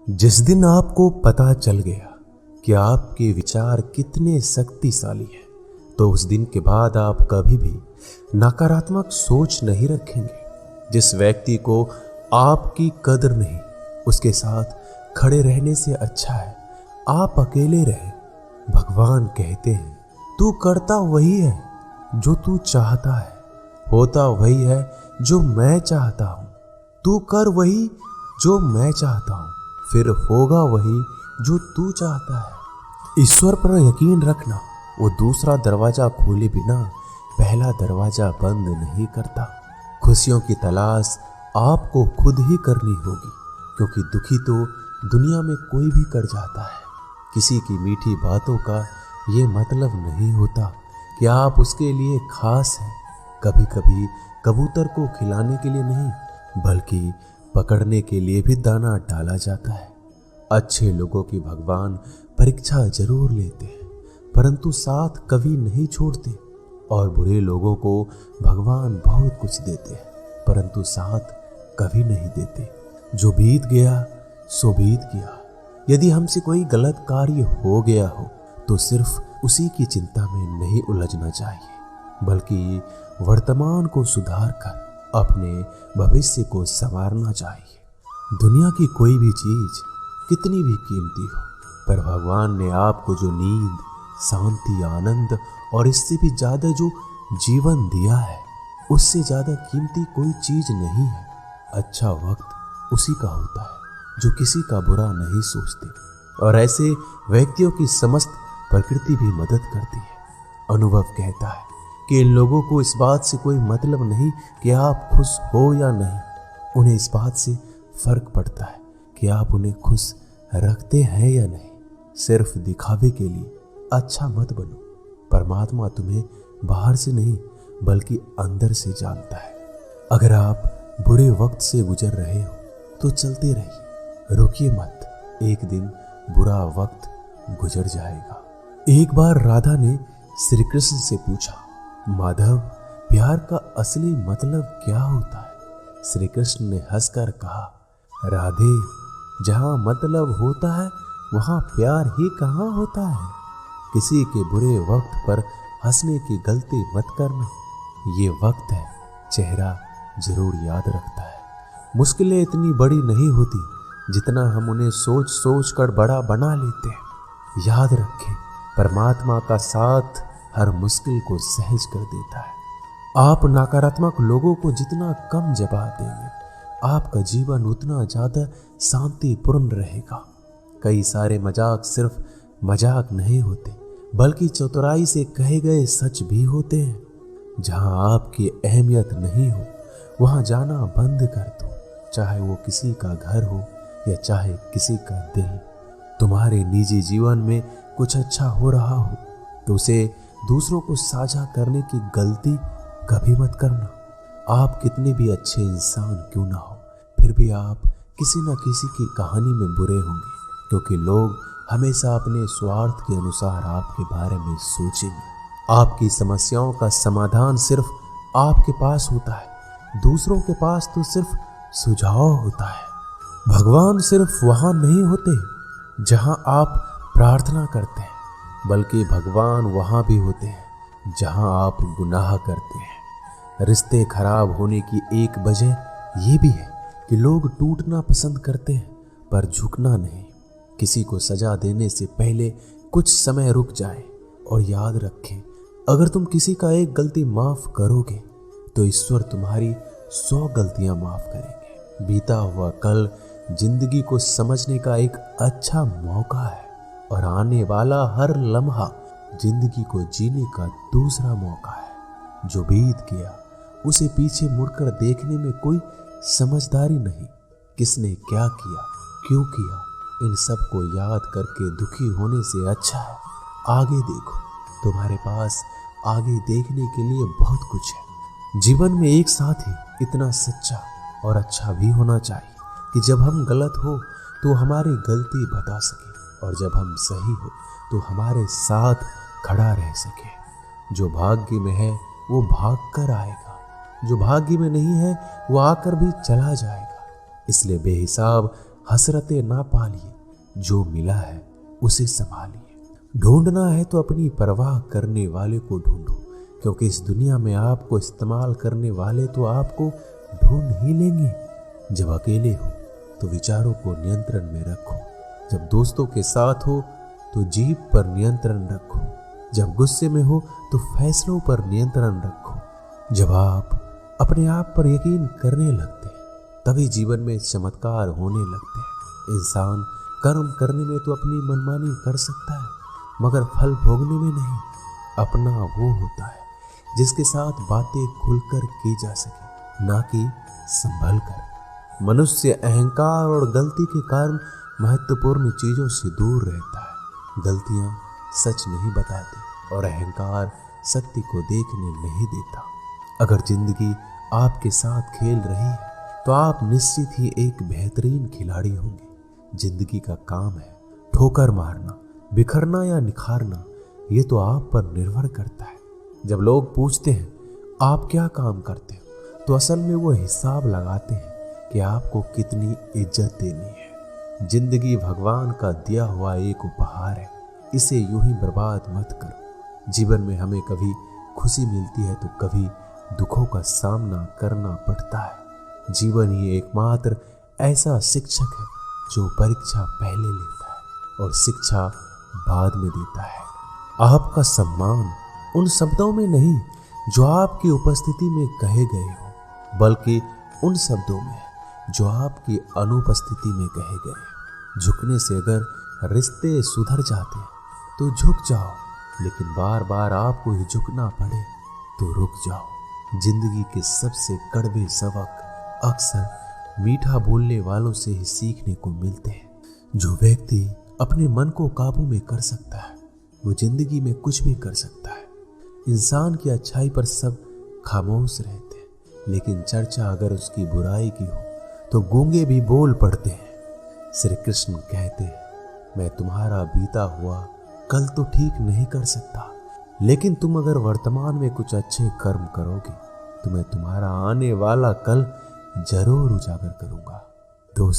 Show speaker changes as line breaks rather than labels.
जिस दिन आपको पता चल गया कि आपके विचार कितने शक्तिशाली हैं, तो उस दिन के बाद आप कभी भी नकारात्मक सोच नहीं रखेंगे। जिस व्यक्ति को आपकी कदर नहीं, उसके साथ खड़े रहने से अच्छा है आप अकेले रहें। भगवान कहते हैं, तू करता वही है जो तू चाहता है, होता वही है जो मैं चाहता हूं। तू कर वही जो मैं चाहता हूं, फिर होगा वही जो तू चाहता है। ईश्वर पर यकीन रखना, वो दूसरा दरवाजा खोले बिना पहला दरवाजा बंद नहीं करता। खुशियों की तलाश आपको खुद ही करनी होगी, क्योंकि दुखी तो दुनिया में कोई भी कर जाता है। किसी की मीठी बातों का ये मतलब नहीं होता कि आप उसके लिए खास हैं। कभी कभी कबूतर को खिलाने के लिए नहीं, बल्कि पकड़ने के लिए भी दाना डाला जाता है। अच्छे लोगों की भगवान परीक्षा जरूर लेते हैं, परंतु साथ कभी नहीं छोड़ते। और बुरे लोगों को भगवान बहुत कुछ देते हैं, परंतु साथ कभी नहीं देते। जो बीत गया सो बीत गया। यदि हमसे कोई गलत कार्य हो गया हो तो सिर्फ उसी की चिंता में नहीं उलझना चाहिए, बल्कि वर्तमान को सुधार कर अपने भविष्य को संवारना चाहिए। दुनिया की कोई भी चीज कितनी भी कीमती हो, पर भगवान ने आपको जो नींद, शांति, आनंद और इससे भी ज्यादा जो जीवन दिया है, उससे ज्यादा कीमती कोई चीज नहीं है। अच्छा वक्त उसी का होता है जो किसी का बुरा नहीं सोचते, और ऐसे व्यक्तियों की समस्त प्रकृति भी मदद करती है। अनुभव कहता है कि इन लोगों को इस बात से कोई मतलब नहीं कि आप खुश हो या नहीं, उन्हें इस बात से फर्क पड़ता है कि आप उन्हें खुश रखते हैं या नहीं। सिर्फ दिखावे के लिए अच्छा मत बनो। परमात्मा तुम्हें बाहर से नहीं बल्कि अंदर से जानता है। अगर आप बुरे वक्त से गुजर रहे हो तो चलते रहिए, रुकिए मत। एक दिन बुरा वक्त गुजर जाएगा। एक बार राधा ने श्री कृष्ण से पूछा, माधव, प्यार का असली मतलब क्या होता है? श्री कृष्ण ने हंसकर कहा, राधे, जहां मतलब होता है वहां प्यार ही कहां होता है। किसी के बुरे वक्त पर हंसने की गलती मत करना। ये वक्त है, चेहरा जरूर याद रखता है। मुश्किलें इतनी बड़ी नहीं होती जितना हम उन्हें सोच सोच कर बड़ा बना लेते हैं। याद रखें, परमात्मा का साथ हर मुश्किल को सहज कर देता है। आप नकारात्मक लोगों को जितना कम जवाब देंगे, आपका जीवन उतना ज्यादा शांतिपूर्ण रहेगा। कई सारे मजाक सिर्फ मजाक नहीं होते, बल्कि चतुराई से कहे गए सच भी होते हैं। जहां आपकी अहमियत नहीं हो वहां जाना बंद कर दो, चाहे वो किसी का घर हो या चाहे किसी का दिल। तुम्हारे निजी जीवन में कुछ अच्छा हो रहा हो तो उसे दूसरों को साझा करने की गलती कभी मत करना। आप कितने भी अच्छे इंसान क्यों ना हो, फिर भी आप किसी न किसी की कहानी में बुरे होंगे, क्योंकि लोग हमेशा अपने स्वार्थ के अनुसार आपके बारे में सोचेंगे। आपकी समस्याओं का समाधान सिर्फ आपके पास होता है, दूसरों के पास तो सिर्फ सुझाव होता है। भगवान सिर्फ वहां नहीं होते जहां आप प्रार्थना करते हैं, बल्कि भगवान वहां भी होते हैं जहां आप गुनाह करते हैं। रिश्ते खराब होने की एक वजह यह भी है कि लोग टूटना पसंद करते हैं पर झुकना नहीं। किसी को सजा देने से पहले कुछ समय रुक जाए और याद रखें, अगर तुम किसी का एक गलती माफ करोगे तो ईश्वर तुम्हारी 100 गलतियां माफ करेंगे। बीता हुआ कल जिंदगी को समझने का एक अच्छा मौका है, और आने वाला हर लम्हा जिंदगी को जीने का दूसरा मौका है। जो बीत गया उसे पीछे मुड़कर देखने में कोई समझदारी नहीं। किसने क्या किया, क्यों किया, इन सब को याद करके दुखी होने से अच्छा है आगे देखो। तुम्हारे पास आगे देखने के लिए बहुत कुछ है। जीवन में एक साथ ही इतना सच्चा और अच्छा भी होना चाहिए कि जब हम गलत हो तो हमारी गलती बता सके, और जब हम सही हो तो हमारे साथ खड़ा रह सके। जो भाग्य में है वो भाग कर आएगा, जो भाग्य में नहीं है वो आकर भी चला जाएगा। इसलिए बेहिसाब हसरतें ना पालिए, जो मिला है उसे संभालिए। ढूंढना है तो अपनी परवाह करने वाले को ढूंढो, क्योंकि इस दुनिया में आपको इस्तेमाल करने वाले तो आपको ढूंढ ही लेंगे। जब अकेले हो तो विचारों को नियंत्रण में रखो, जब दोस्तों के साथ हो तो जीभ पर नियंत्रण रखो, जब गुस्से में हो तो फैसलों पर नियंत्रण रखो। जब आप अपने आप पर यकीन करने लगते हैं तभी जीवन में चमत्कार होने लगते हैं। इंसान कर्म करने में तो अपनी मनमानी कर सकता है, मगर फल भोगने में नहीं। अपना वो होता है जिसके साथ बातें खुलकर की जा सके, ना कि संभल कर। मनुष्य अहंकार और गलती के कारण महत्वपूर्ण चीजों से दूर रहता है। गलतियां सच नहीं बताती और अहंकार सत्य को देखने नहीं देता। अगर जिंदगी आपके साथ खेल रही है तो आप निश्चित ही एक बेहतरीन खिलाड़ी होंगे। जिंदगी का काम है ठोकर मारना, बिखरना या निखारना, ये तो आप पर निर्भर करता है। जब लोग पूछते हैं आप क्या काम करते हो, तो असल में वो हिसाब लगाते हैं कि आपको कितनी इज्जत देनी है। जिंदगी भगवान का दिया हुआ एक उपहार है, इसे यूं ही बर्बाद मत करो। जीवन में हमें कभी खुशी मिलती है तो कभी दुखों का सामना करना पड़ता है। जीवन ही एकमात्र ऐसा शिक्षक है जो परीक्षा पहले लेता है और शिक्षा बाद में देता है। आपका सम्मान उन शब्दों में नहीं जो आपकी उपस्थिति में कहे गए हो, बल्कि उन शब्दों में जो आपकी अनुपस्थिति में कहे गए। झुकने से अगर रिश्ते सुधर जाते हैं तो झुक जाओ, लेकिन बार बार आपको ही झुकना पड़े तो रुक जाओ। जिंदगी के सबसे कड़वे सबक अक्सर मीठा बोलने वालों से ही सीखने को मिलते हैं। जो व्यक्ति अपने मन को काबू में कर सकता है वो जिंदगी में कुछ भी कर सकता है। इंसान की अच्छाई पर सब खामोश रहते हैं, लेकिन चर्चा अगर उसकी बुराई की हो तो गूंगे भी बोल पड़ते हैं। श्री कृष्ण कहते हैं, मैं तुम्हारा बीता हुआ कल तो ठीक नहीं कर सकता, लेकिन तुम अगर वर्तमान में कुछ अच्छे कर्म करोगे तो मैं तुम्हारा आने वाला कल जरूर उजागर करूंगा।